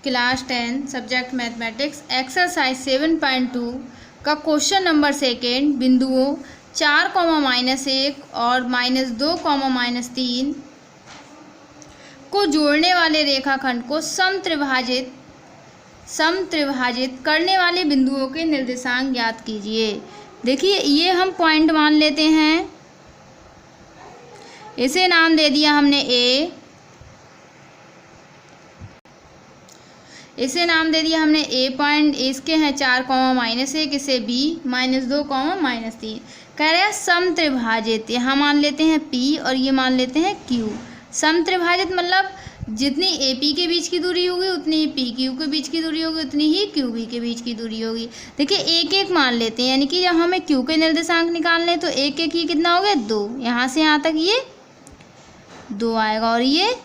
Class 10 subject mathematics exercise 7.2 का question number second बिंदुओं 4, -1 और -2, -3 को जोड़ने वाले रेखाखंड को समत्रिभाजित करने वाले बिंदुओं के निर्देशांक ज्ञात कीजिए। देखिए ये हम पॉइंट मान लेते हैं, इसे नाम दे दिया हमने ए, इसे नाम दे दिया हमने ए पॉइंट, इसके हैं 4, -1, इसे बी, -2, -3। कह रहे हैं समत्रिभाजित, यहाँ मान लेते हैं पी और ये मान लेते हैं क्यू। समत्रिभाजित मतलब जितनी ए पी के बीच की दूरी होगी उतनी ही पी क्यू के बीच की दूरी होगी, उतनी ही क्यू बी के बीच की दूरी होगी। देखिए एक एक मान लेते हैं, यानी कि जब हमें क्यू के निर्देशांक निकालने तो एक एक ही कितना हो गया 2, यहाँ से यहाँ तक ये 2 आएगा और ये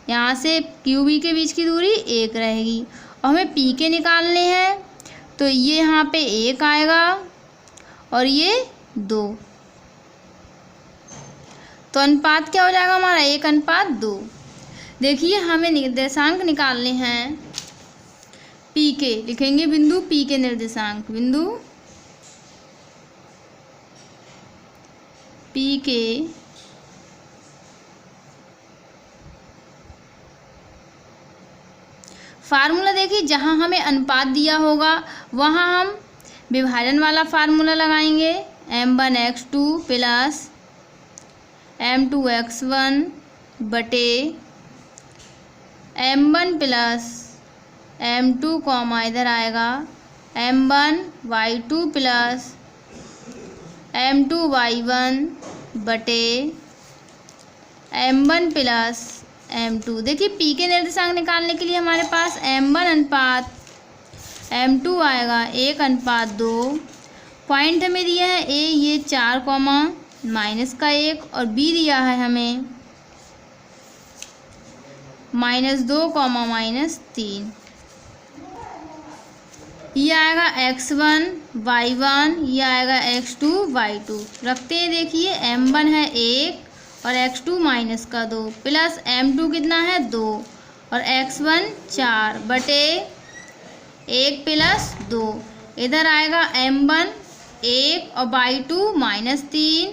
यहाँ से क्यू बी के बीच की दूरी 1 रहेगी। और हमें पी के निकालने हैं तो ये यहाँ पे 1 आएगा और ये 2, तो अनुपात क्या हो जाएगा हमारा 1:2। देखिए हमें निर्देशांक निकालने हैं पी के, लिखेंगे बिंदु पी के निर्देशांक, बिंदु पी के फार्मूला। देखिए जहाँ हमें अनुपात दिया होगा वहाँ हम विभाजन वाला फार्मूला लगाएंगे, m1x2 प्लस m2x1 बटे m1 प्लस m2 इधर आएगा m1y2 प्लस m2y1 बटे m1 प्लस m2। देखिए पी के निर्देशांक निकालने के लिए हमारे पास m1 m2 आएगा 1:2। पॉइंट हमें दिया है ए, ये 4, -1 और बी दिया है हमें -2, -3। ये आएगा x1 y1, ये आएगा x2 y2। रखते हैं, देखिए m1 है 1 और x2 -2 प्लस m2 कितना है 2 और x1 4 बटे 1 प्लस 2। इधर आएगा m1 1 और y2 -3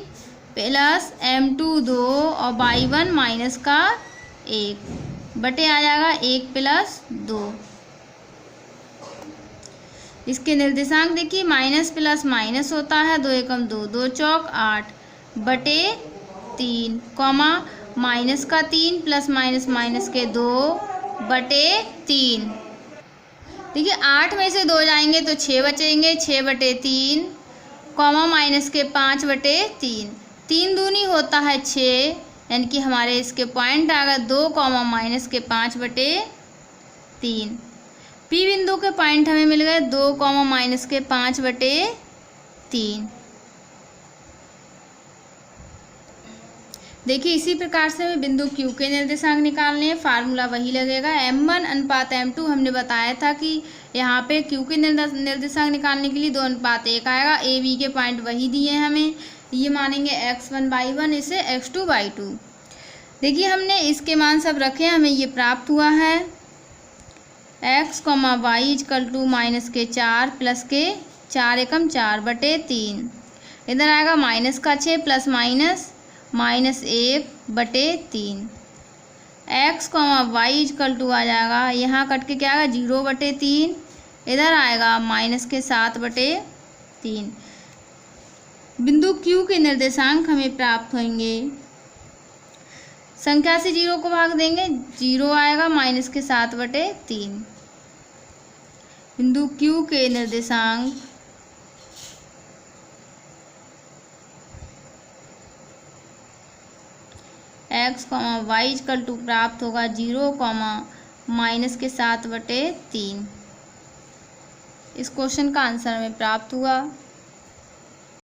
प्लस m2 2 और y1 -1 बटे आ जाएगा 1 प्लस 2। इसके निर्देशांक देखिए माइनस प्लस माइनस होता है, 2 एकम 2, 2 चौक 8 बटे 3, माइनस का 3 प्लस माइनस के 2 बटे 3। देखिए 8 में से 2 जाएंगे तो 6 बचेंगे, 6 बटे 3, माइनस के 5 बटे 3। 3 दूनी होता है 6, यानी कि हमारे इसके पॉइंट आ गए 2, माइनस के 5 बटे 3। पी बिंदु के पॉइंट हमें मिल गए 2, माइनस के 5 बटे 3। देखिए इसी प्रकार से हमें बिंदु क्यू के निर्देशांक निकालने हैं, फार्मूला वही लगेगा m1:m2। हमने बताया था कि यहाँ पे क्यू के निर्देशांक निकालने के लिए 2:1 आएगा। ए बी के पॉइंट वही दिए हैं हमें, ये मानेंगे x1 y1, इसे x2 y2। देखिए हमने इसके मान सब रखे, हमें ये प्राप्त हुआ है x, y -4 प्लस के 4 एकम 4 बटे 3। इधर आएगा माइनस का 6 प्लस -1 बटे 3। x, y आ जाएगा, यहाँ कट के क्या आएगा 0 बटे 3। इधर आएगा -7 बटे 3। बिंदु Q के निर्देशांक हमें प्राप्त होंगे, संख्या से 0 को भाग देंगे, 0 आएगा -7 बटे 3। बिंदु Q के निर्देशांक x, y प्राप्त होगा 0, -7 बटे 3। इस क्वेश्चन का आंसर हमें प्राप्त हुआ।